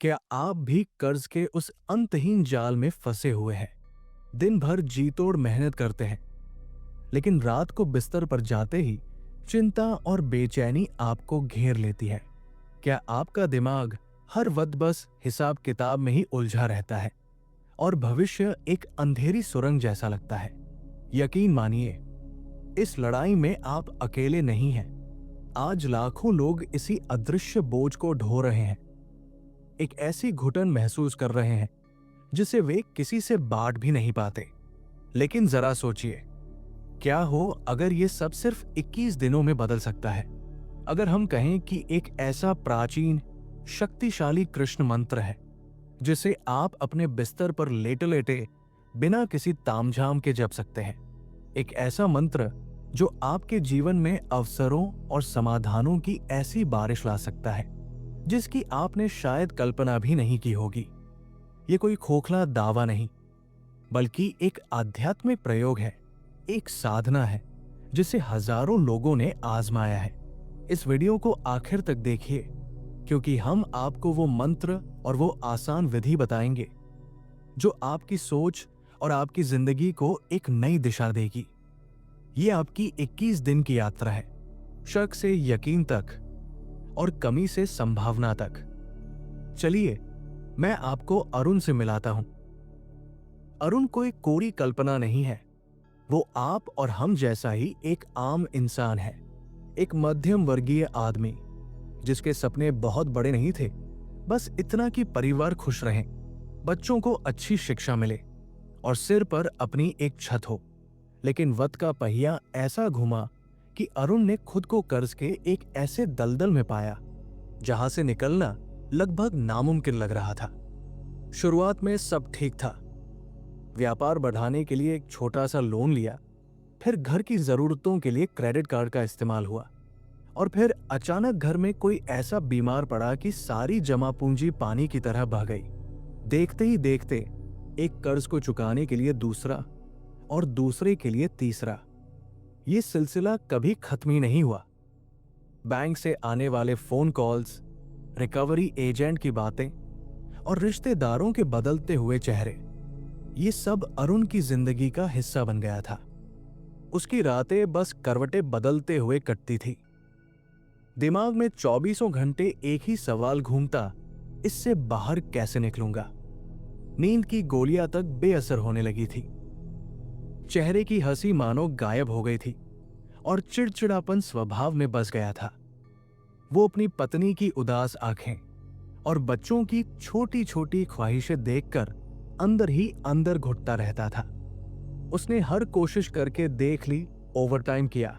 क्या आप भी कर्ज के उस अंतहीन जाल में फंसे हुए हैं? दिन भर जी तोड़ मेहनत करते हैं, लेकिन रात को बिस्तर पर जाते ही चिंता और बेचैनी आपको घेर लेती है। क्या आपका दिमाग हर वक्त बस हिसाब किताब में ही उलझा रहता है और भविष्य एक अंधेरी सुरंग जैसा लगता है? यकीन मानिए, इस लड़ाई में आप अकेले नहीं हैं। आज लाखों लोग इसी अदृश्य बोझ को ढो रहे हैं, एक ऐसी घुटन महसूस कर रहे हैं जिसे वे किसी से बांट भी नहीं पाते। लेकिन जरा सोचिए, क्या हो अगर ये सब सिर्फ 21 दिनों में बदल सकता है? अगर हम कहें कि एक ऐसा प्राचीन शक्तिशाली कृष्ण मंत्र है जिसे आप अपने बिस्तर पर लेटे लेटे बिना किसी तामझाम के जप सकते हैं। एक ऐसा मंत्र जो आपके जीवन में अवसरों और समाधानों की ऐसी बारिश ला सकता है जिसकी आपने शायद कल्पना भी नहीं की होगी। ये कोई खोखला दावा नहीं, बल्कि एक आध्यात्मिक प्रयोग है, एक साधना है जिसे हजारों लोगों ने आजमाया है। इस वीडियो को आखिर तक देखिए, क्योंकि हम आपको वो मंत्र और वो आसान विधि बताएंगे जो आपकी सोच और आपकी जिंदगी को एक नई दिशा देगी। ये आपकी 21 दिन की यात्रा है, शक से यकीन तक और कमी से संभावना तक। चलिए, मैं आपको अरुण से मिलाता हूं। अरुण कोई कोरी कल्पना नहीं है, वो आप और हम जैसा ही एक आम इंसान है, एक मध्यम वर्गीय आदमी जिसके सपने बहुत बड़े नहीं थे, बस इतना कि परिवार खुश रहे, बच्चों को अच्छी शिक्षा मिले और सिर पर अपनी एक छत हो। लेकिन वक्त का पहिया ऐसा घुमा कि अरुण ने खुद को कर्ज के एक ऐसे दलदल में पाया जहां से निकलना लगभग नामुमकिन लग रहा था। शुरुआत में सब ठीक था। व्यापार बढ़ाने के लिए एक छोटा सा लोन लिया, फिर घर की जरूरतों के लिए क्रेडिट कार्ड का इस्तेमाल हुआ, और फिर अचानक घर में कोई ऐसा बीमार पड़ा कि सारी जमा पूंजी पानी की तरह बह गई। देखते ही देखते एक कर्ज को चुकाने के लिए दूसरा और दूसरे के लिए तीसरा। ये सिलसिला कभी खत्म ही नहीं हुआ। बैंक से आने वाले फोन कॉल्स, रिकवरी एजेंट की बातें और रिश्तेदारों के बदलते हुए चेहरे, ये सब अरुण की जिंदगी का हिस्सा बन गया था। उसकी रातें बस करवटें बदलते हुए कटती थी। दिमाग में 24 घंटे एक ही सवाल घूमता, इससे बाहर कैसे निकलूंगा? नींद की गोलियां तक बेअसर होने लगी थी। चेहरे की हंसी मानो गायब हो गई थी और चिड़चिड़ापन स्वभाव में बस गया था। वो अपनी पत्नी की उदास आंखें और बच्चों की छोटी छोटी ख्वाहिशें देखकर अंदर ही अंदर घुटता रहता था। उसने हर कोशिश करके देख ली, ओवरटाइम किया,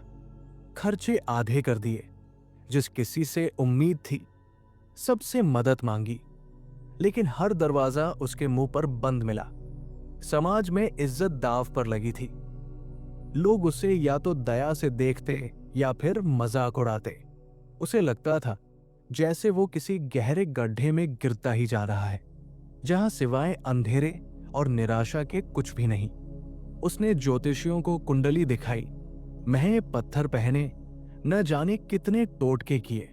खर्चे आधे कर दिए, जिस किसी से उम्मीद थी सबसे मदद मांगी, लेकिन हर दरवाजा उसके मुंह पर बंद मिला। समाज में इज्जत दांव पर लगी थी। लोग उसे या तो दया से देखते या फिर मजाक उड़ाते। उसे लगता था जैसे वो किसी गहरे गड्ढे में गिरता ही जा रहा है, जहां सिवाय अंधेरे और निराशा के कुछ भी नहीं। उसने ज्योतिषियों को कुंडली दिखाई, महंगे पत्थर पहने, न जाने कितने टोटके किए,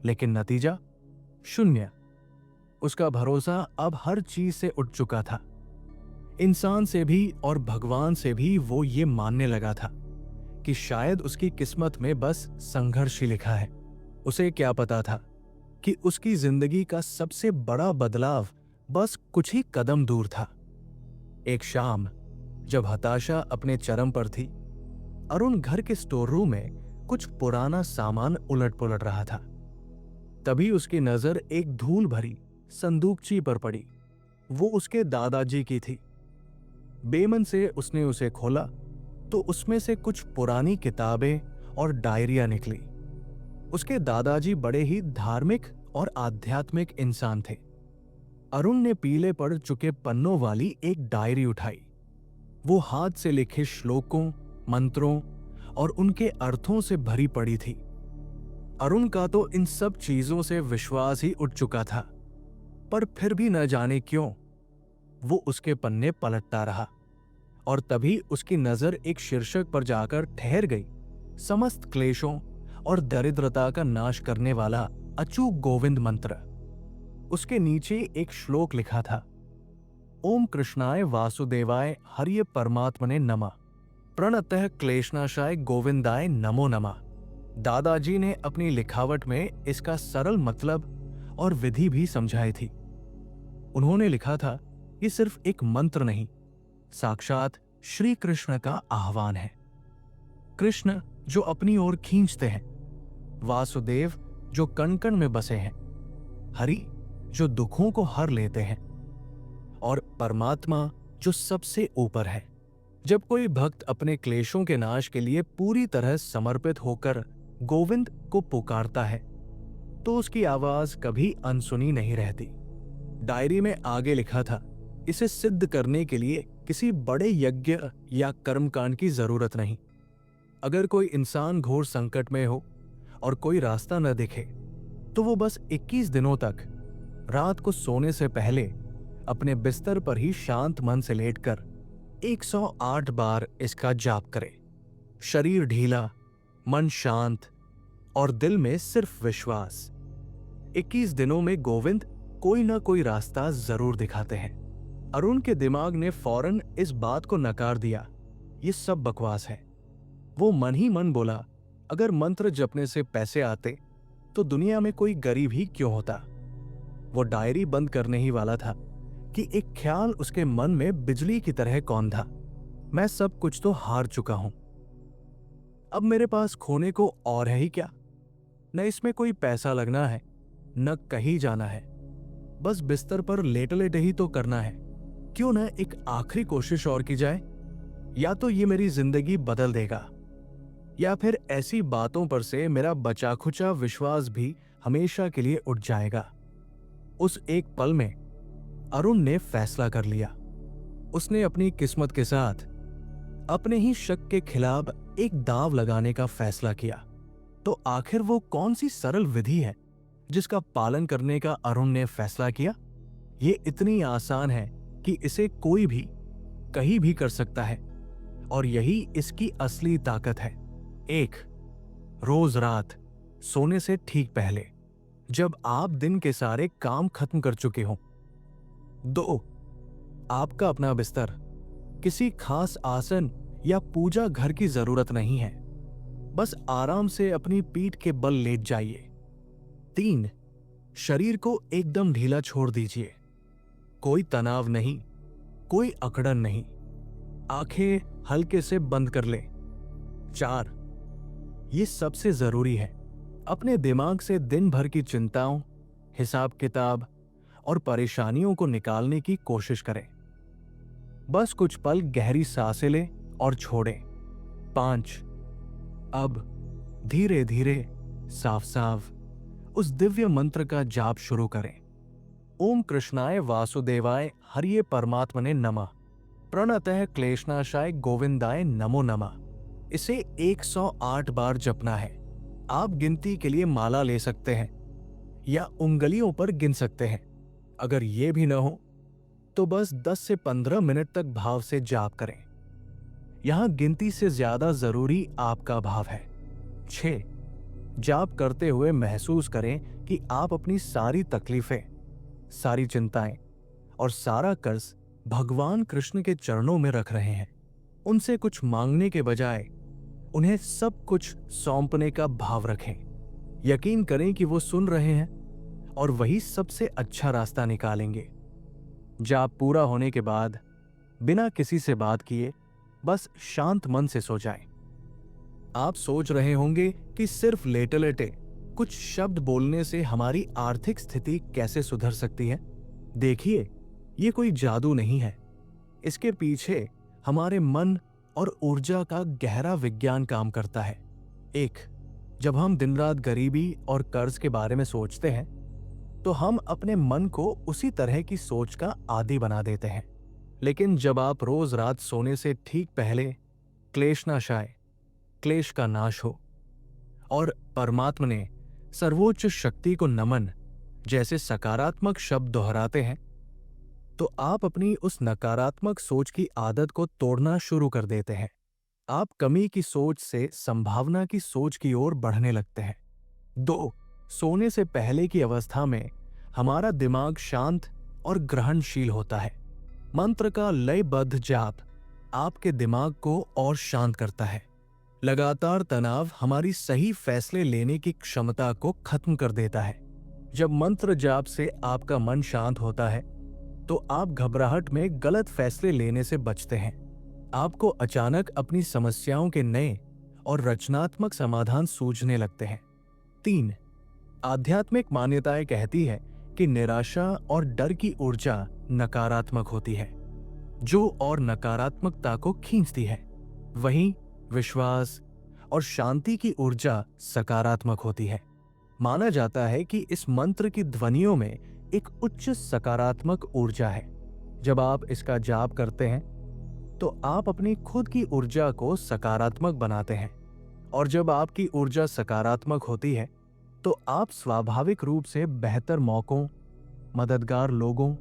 लेकिन नतीजा शून्य। उसका भरोसा अब हर चीज से उठ चुका था। इंसान से भी और भगवान से भी वो ये मानने लगा था कि शायद उसकी किस्मत में बस संघर्ष ही लिखा है। उसे क्या पता था कि उसकी जिंदगी का सबसे बड़ा बदलाव बस कुछ ही कदम दूर था। एक शाम जब हताशा अपने चरम पर थी, अरुण घर के स्टोर रूम में कुछ पुराना सामान उलट पुलट रहा था। तभी उसकी नजर एक धूल भरी संदूकची पर पड़ी। वो उसके दादाजी की थी। बेमन से उसने उसे खोला तो उसमें से कुछ पुरानी किताबें और डायरियां निकली। उसके दादाजी बड़े ही धार्मिक और आध्यात्मिक इंसान थे। अरुण ने पीले पड़ चुके पन्नों वाली एक डायरी उठाई। वो हाथ से लिखे श्लोकों, मंत्रों और उनके अर्थों से भरी पड़ी थी। अरुण का तो इन सब चीजों से विश्वास ही उठ चुका था, पर फिर भी न जाने क्यों वो उसके पन्ने पलटता रहा। और तभी उसकी नजर एक शीर्षक पर जाकर ठहर गई, समस्त क्लेशों और दरिद्रता का नाश करने वाला अचूक गोविंद मंत्र। उसके नीचे एक श्लोक लिखा था, ओम कृष्णाय वासुदेवाय हरिये परमात्मने नमः, प्रणतः क्लेशनाशाय गोविंदाय नमो नमः। दादाजी ने अपनी लिखावट में इसका सरल मतलब और विधि भी समझाई थी। उन्होंने लिखा था, ये सिर्फ एक मंत्र नहीं, साक्षात श्री कृष्ण का आह्वान है। कृष्ण जो अपनी ओर खींचते हैं, वासुदेव जो कण कण में बसे हैं, हरि जो दुखों को हर लेते हैं, और परमात्मा जो सबसे ऊपर है। जब कोई भक्त अपने क्लेशों के नाश के लिए पूरी तरह समर्पित होकर गोविंद को पुकारता है, तो उसकी आवाज कभी अनसुनी नहीं रहती। डायरी में आगे लिखा था, इसे सिद्ध करने के लिए किसी बड़े यज्ञ या कर्मकांड की जरूरत नहीं। अगर कोई इंसान घोर संकट में हो और कोई रास्ता न दिखे, तो वो बस 21 दिनों तक रात को सोने से पहले अपने बिस्तर पर ही शांत मन से लेटकर 108 बार इसका जाप करे। शरीर ढीला, मन शांत और दिल में सिर्फ विश्वास। 21 दिनों में गोविंद कोई ना कोई रास्ता जरूर दिखाते हैं। अरुण के दिमाग ने फौरन इस बात को नकार दिया, ये सब बकवास है। वो मन ही मन बोला, अगर मंत्र जपने से पैसे आते तो दुनिया में कोई गरीब ही क्यों होता। वो डायरी बंद करने ही वाला था कि एक ख्याल उसके मन में बिजली की तरह कौंधा, मैं सब कुछ तो हार चुका हूं, अब मेरे पास खोने को और है ही क्या। न इसमें कोई पैसा लगना है, न कहीं जाना है, बस बिस्तर पर लेटे लेटे ही तो करना है। क्यों न एक आखिरी कोशिश और की जाए, या तो ये मेरी जिंदगी बदल देगा, या फिर ऐसी बातों पर से मेरा बचा खुचा विश्वास भी हमेशा के लिए उठ जाएगा। उस एक पल में अरुण ने फैसला कर लिया। उसने अपनी किस्मत के साथ अपने ही शक के खिलाफ एक दांव लगाने का फैसला किया। तो आखिर वो कौन सी सरल विधि है जिसका पालन करने का अरुण ने फैसला किया? ये इतनी आसान है कि इसे कोई भी कहीं भी कर सकता है, और यही इसकी असली ताकत है। 1. रोज रात सोने से ठीक पहले, जब आप दिन के सारे काम खत्म कर चुके हों। 2. आपका अपना बिस्तर, किसी खास आसन या पूजा घर की जरूरत नहीं है, बस आराम से अपनी पीठ के बल लेट जाइए। 3. शरीर को एकदम ढीला छोड़ दीजिए, कोई तनाव नहीं, कोई अकड़न नहीं, आंखें हल्के से बंद कर ले। 4. ये सबसे जरूरी है, अपने दिमाग से दिन भर की चिंताओं, हिसाब किताब और परेशानियों को निकालने की कोशिश करें। बस कुछ पल गहरी सांसें लें और छोड़ें। 5. अब धीरे धीरे साफ साफ उस दिव्य मंत्र का जाप शुरू करें। ओम कृष्णाय वासुदेवाय हरिये परमात्मने नमः, प्रणतः क्लेशनाशाय गोविंदाय नमो नमः। इसे 108 बार जपना है। आप गिनती के लिए माला ले सकते हैं या उंगलियों पर गिन सकते हैं। अगर ये भी न हो तो बस 10 से 15 मिनट तक भाव से जाप करें। यहां गिनती से ज्यादा जरूरी आपका भाव है। 6. जाप करते हुए महसूस करें कि आप अपनी सारी तकलीफें, सारी चिंताएं और सारा कर्ज भगवान कृष्ण के चरणों में रख रहे हैं। उनसे कुछ मांगने के बजाय उन्हें सब कुछ सौंपने का भाव रखें। यकीन करें कि वो सुन रहे हैं और वही सबसे अच्छा रास्ता निकालेंगे। जाप पूरा होने के बाद बिना किसी से बात किए बस शांत मन से सो जाएं। आप सोच रहे होंगे कि सिर्फ लेटे लेटे कुछ शब्द बोलने से हमारी आर्थिक स्थिति कैसे सुधर सकती है। देखिए, ये कोई जादू नहीं है। इसके पीछे हमारे मन और ऊर्जा का गहरा विज्ञान काम करता है। 1. जब हम दिन रात गरीबी और कर्ज के बारे में सोचते हैं, तो हम अपने मन को उसी तरह की सोच का आदी बना देते हैं। लेकिन जब आप रोज रात सोने से ठीक पहले क्लेशनाशाय, क्लेश का नाश हो, और परमात्मा ने सर्वोच्च शक्ति को नमन जैसे सकारात्मक शब्द दोहराते हैं, तो आप अपनी उस नकारात्मक सोच की आदत को तोड़ना शुरू कर देते हैं। आप कमी की सोच से संभावना की सोच की ओर बढ़ने लगते हैं। 2. सोने से पहले की अवस्था में हमारा दिमाग शांत और ग्रहणशील होता है। मंत्र का लयबद्ध जाप आपके दिमाग को और शांत करता है। लगातार तनाव हमारी सही फैसले लेने की क्षमता को खत्म कर देता है। जब मंत्र जाप से आपका मन शांत होता है तो आप घबराहट में गलत फैसले लेने से बचते हैं। आपको अचानक अपनी समस्याओं के नए और रचनात्मक समाधान सूझने लगते हैं। 3. आध्यात्मिक मान्यताएं कहती है कि निराशा और डर की ऊर्जा नकारात्मक होती है, जो और नकारात्मकता को खींचती है। वहीं विश्वास और शांति की ऊर्जा सकारात्मक होती है। माना जाता है कि इस मंत्र की ध्वनियों में एक उच्च सकारात्मक ऊर्जा है। जब आप इसका जाप करते हैं तो आप अपनी खुद की ऊर्जा को सकारात्मक बनाते हैं, और जब आपकी ऊर्जा सकारात्मक होती है तो आप स्वाभाविक रूप से बेहतर मौकों, मददगार लोगों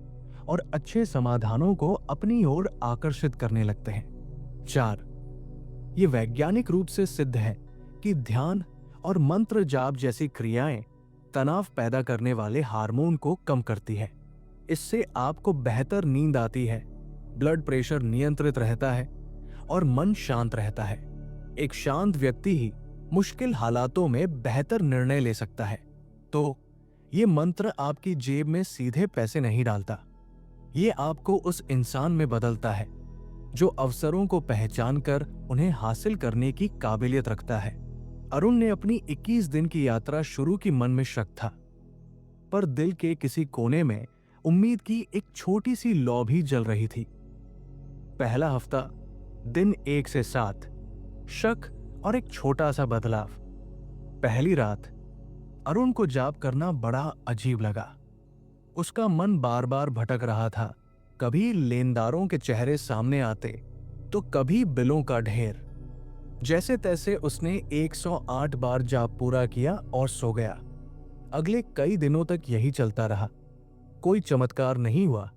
और अच्छे समाधानों को अपनी ओर आकर्षित करने लगते हैं। 4. ये वैज्ञानिक रूप से सिद्ध है कि ध्यान और मंत्र जाप जैसी क्रियाएं तनाव पैदा करने वाले हार्मोन को कम करती है। इससे आपको बेहतर नींद आती है, ब्लड प्रेशर नियंत्रित रहता है और मन शांत रहता है। एक शांत व्यक्ति ही मुश्किल हालातों में बेहतर निर्णय ले सकता है। तो ये मंत्र आपकी जेब में सीधे पैसे नहीं डालता, ये आपको उस इंसान में बदलता है जो अवसरों को पहचानकर उन्हें हासिल करने की काबिलियत रखता है। अरुण ने अपनी 21 दिन की यात्रा शुरू की मन में शक था, पर दिल के किसी कोने में उम्मीद की एक छोटी सी लौ भी जल रही थी। पहला हफ्ता, दिन 1 से 7, शक और एक छोटा सा बदलाव। पहली रात अरुण को जाप करना बड़ा अजीब लगा। उसका मन बार बार भटक रहा था। कभी लेनदारों के चेहरे सामने आते तो कभी बिलों का ढेर। जैसे तैसे उसने 108 बार जाप पूरा किया और सो गया। अगले कई दिनों तक यही चलता रहा। कोई चमत्कार नहीं हुआ।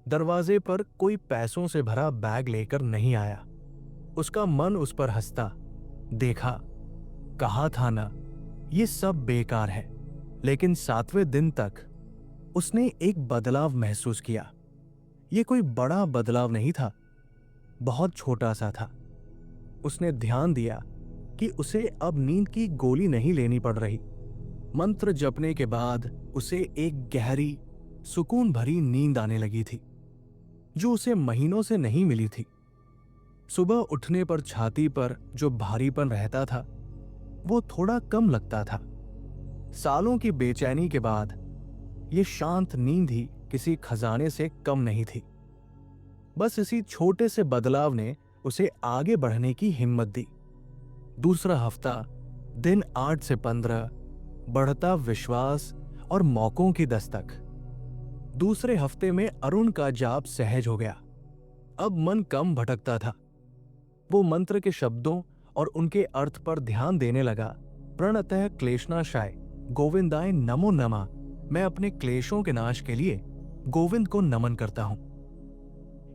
दरवाजे पर कोई पैसों से भरा बैग लेकर नहीं आया। उसका मन उस पर हंसता। देखा, कहा था ना, ये सब बेकार है। लेकिन 7वें दिन तक उसने एक बदलाव महसूस किया। ये कोई बड़ा बदलाव नहीं था, बहुत छोटा सा था। उसने ध्यान दिया कि उसे अब नींद की गोली नहीं लेनी पड़ रही। मंत्र जपने के बाद उसे एक गहरी, सुकून भरी नींद आने लगी थी, जो उसे महीनों से नहीं मिली थी। सुबह उठने पर छाती पर जो भारीपन रहता था, वो थोड़ा कम लगता था। सालों की बेचैनी के बाद ये शांत नींद ही किसी खजाने से कम नहीं थी। बस इसी छोटे से बदलाव ने उसे आगे बढ़ने की हिम्मत दी। दूसरा हफ्ता, दिन 8 से 15, बढ़ता विश्वास और मौकों की दस्तक। दूसरे हफ्ते में अरुण का जाप सहज हो गया। अब मन कम भटकता था। वो मंत्र के शब्दों और उनके अर्थ पर ध्यान देने लगा। प्रणतः क्लेशनाशाय गोविंदाय नमो नमः। मैं अपने क्लेशों के नाश के लिए गोविंद को नमन करता हूं।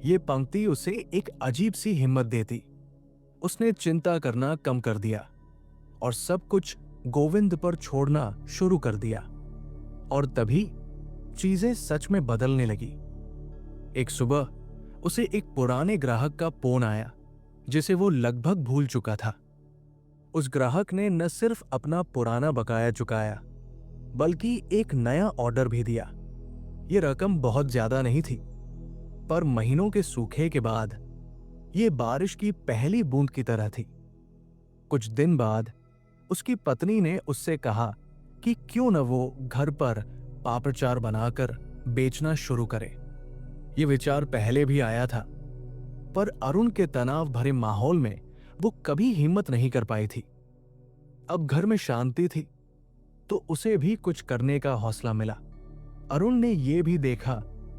ये पंक्ति उसे एक अजीब सी हिम्मत देती। उसने चिंता करना कम कर दिया और सब कुछ गोविंद पर छोड़ना शुरू कर दिया। और तभी चीजें सच में बदलने लगी। एक सुबह उसे एक पुराने ग्राहक का फोन आया जिसे वो लगभग भूल चुका था। उस ग्राहक ने न सिर्फ अपना पुराना बकाया चुकाया, बल्कि एक नया ऑर्डर भी दिया। ये रकम बहुत ज्यादा नहीं थी, पर महीनों के सूखे के बाद ये बारिश की पहली बूंद की तरह थी। कुछ दिन बाद उसकी पत्नी ने उससे कहा कि क्यों न वो घर पर पापड़ बनाकर बेचना शुरू करे। ये विचार पहले भी आया था, पर अरुण के तनाव भरे माहौल में वो कभी हिम्मत नहीं कर पाई थी। अब घर में शांति थी तो उसे भी कुछ करने का हौसला मिला। अरुण ने यह भी देखा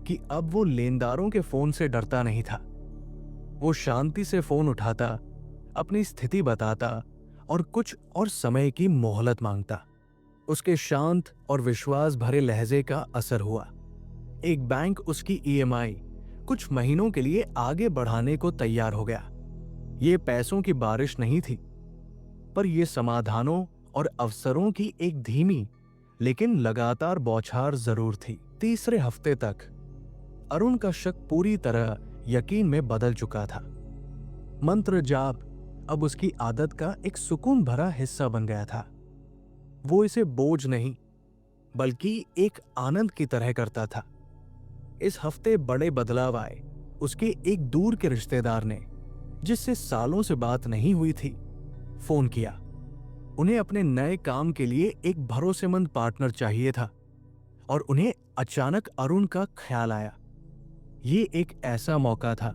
कि अब वो लेनदारों के फोन से डरता नहीं था। वो शांति से फोन उठाता, अपनी स्थिति बताता और कुछ और समय की मोहलत मांगता। उसके शांत और विश्वास भरे लहजे का असर हुआ। एक बैंक उसकी ईएमआई कुछ महीनों के लिए आगे बढ़ाने को तैयार हो गया। ये पैसों की बारिश नहीं थी, पर यह समाधानों और अवसरों की एक धीमी लेकिन लगातार बौछार जरूर थी। तीसरे हफ्ते तक अरुण का शक पूरी तरह यकीन में बदल चुका था। मंत्र जाप अब उसकी आदत का एक सुकून भरा हिस्सा बन गया था। वो इसे बोझ नहीं बल्कि एक आनंद की तरह करता था। इस हफ्ते बड़े बदलाव आए। उसके एक दूर के रिश्तेदार ने, जिससे सालों से बात नहीं हुई थी, फोन किया। उन्हें अपने नए काम के लिए एक भरोसेमंद पार्टनर चाहिए था और उन्हें अचानक अरुण का ख्याल आया। ये एक ऐसा मौका था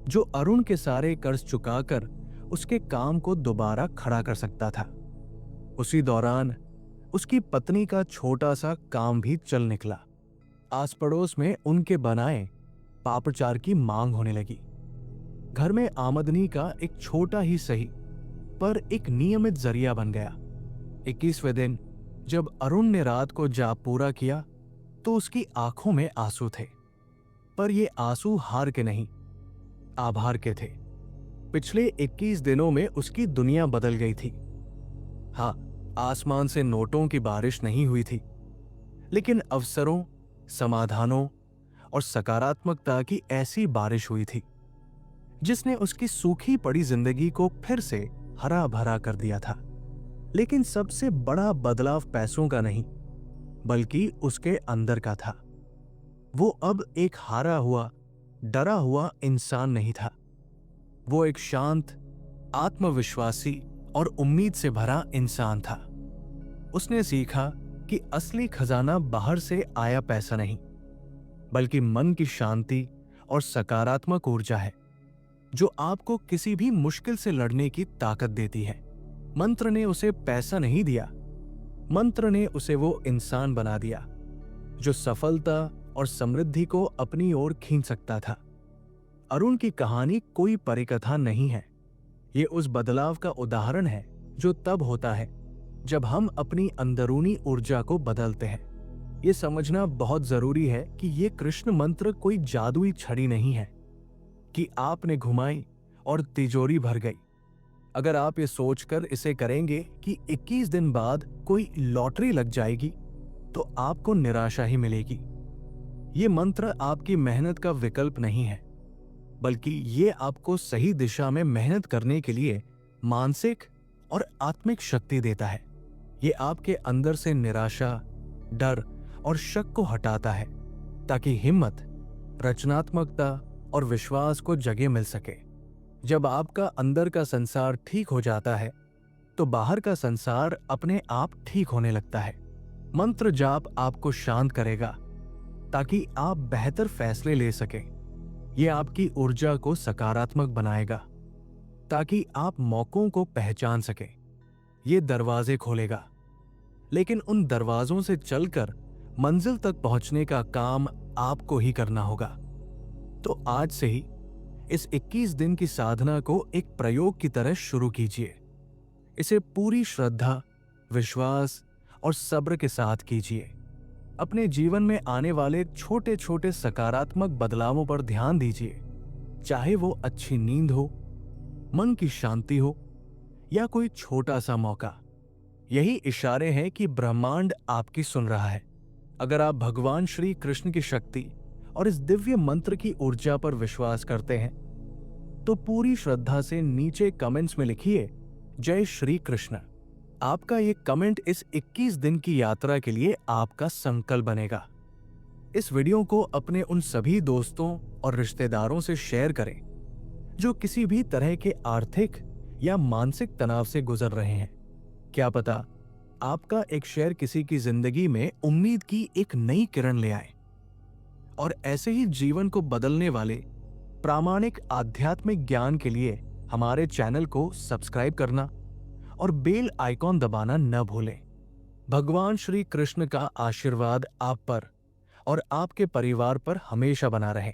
जो अरुण के सारे कर्ज चुकाकर उसके काम को दोबारा खड़ा कर सकता था। उसी दौरान उसकी पत्नी का छोटा सा काम भी चल निकला। आस पड़ोस में उनके बनाए पापड़ की मांग होने लगी। घर में आमदनी का एक छोटा ही सही पर एक नियमित जरिया बन गया। 21वें दिन जब अरुण ने रात को जाप पूरा किया तो उसकी आंखों में आंसू थे, पर ये आंसू हार के नहीं, आभार के थे। पिछले 21 दिनों में उसकी दुनिया बदल गई थी। हाँ, आसमान से नोटों की बारिश नहीं हुई थी, लेकिन अवसरों, समाधानों और सकारात्मकता की ऐसी बारिश हुई थी जिसने उसकी सूखी पड़ी जिंदगी को फिर से हरा भरा कर दिया था। लेकिन सबसे बड़ा बदलाव पैसों का नहीं बल्कि उसके अंदर का था। वो अब एक हारा हुआ, डरा हुआ इंसान नहीं था। वो एक शांत, आत्मविश्वासी और उम्मीद से भरा इंसान था। उसने सीखा कि असली खजाना बाहर से आया पैसा नहीं बल्कि मन की शांति और सकारात्मक ऊर्जा है, जो आपको किसी भी मुश्किल से लड़ने की ताकत देती है। मंत्र ने उसे पैसा नहीं दिया, मंत्र ने उसे वो इंसान बना दिया जो सफलता और समृद्धि को अपनी ओर खींच सकता था। अरुण की कहानी कोई परिकथा नहीं है। ये उस बदलाव का उदाहरण है जो तब होता है जब हम अपनी अंदरूनी ऊर्जा को बदलते हैं। ये समझना बहुत जरूरी है कि ये कृष्ण मंत्र कोई जादुई छड़ी नहीं है कि आपने घुमाई और तिजोरी भर गई। अगर आप ये सोचकर इसे करेंगे कि 21 दिन बाद कोई लॉटरी लग जाएगी तो आपको निराशा ही मिलेगी। ये मंत्र आपकी मेहनत का विकल्प नहीं है, बल्कि ये आपको सही दिशा में मेहनत करने के लिए मानसिक और आत्मिक शक्ति देता है। ये आपके अंदर से निराशा, डर और शक को हटाता है ताकि हिम्मत, रचनात्मकता और विश्वास को जगह मिल सके। जब आपका अंदर का संसार ठीक हो जाता है तो बाहर का संसार अपने आप ठीक होने लगता है। मंत्र जाप आपको शांत करेगा ताकि आप बेहतर फैसले ले सकें। यह आपकी ऊर्जा को सकारात्मक बनाएगा ताकि आप मौकों को पहचान सकें। ये दरवाजे खोलेगा, लेकिन उन दरवाजों से चलकर मंजिल तक पहुंचने का काम आपको ही करना होगा। तो आज से ही इस 21 दिन की साधना को एक प्रयोग की तरह शुरू कीजिए। इसे पूरी श्रद्धा, विश्वास और सब्र के साथ कीजिए। अपने जीवन में आने वाले छोटे छोटे सकारात्मक बदलावों पर ध्यान दीजिए, चाहे वो अच्छी नींद हो, मन की शांति हो या कोई छोटा सा मौका। यही इशारे हैं कि ब्रह्मांड आपकी सुन रहा है। अगर आप भगवान श्री कृष्ण की शक्ति और इस दिव्य मंत्र की ऊर्जा पर विश्वास करते हैं तो पूरी श्रद्धा से नीचे कमेंट्स में लिखिए जय श्री कृष्ण। आपका ये कमेंट इस 21 दिन की यात्रा के लिए आपका संकल्प बनेगा। इस वीडियो को अपने उन सभी दोस्तों और रिश्तेदारों से शेयर करें जो किसी भी तरह के आर्थिक या मानसिक तनाव से गुजर रहे हैं। क्या पता आपका एक शेयर किसी की जिंदगी में उम्मीद की एक नई किरण ले आए। और ऐसे ही जीवन को बदलने वाले प्रामाणिक आध्यात्मिक ज्ञान के लिए हमारे चैनल को सब्सक्राइब करना और बेल आइकॉन दबाना न भूलें। भगवान श्री कृष्ण का आशीर्वाद आप पर और आपके परिवार पर हमेशा बना रहे।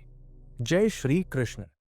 जय श्री कृष्ण।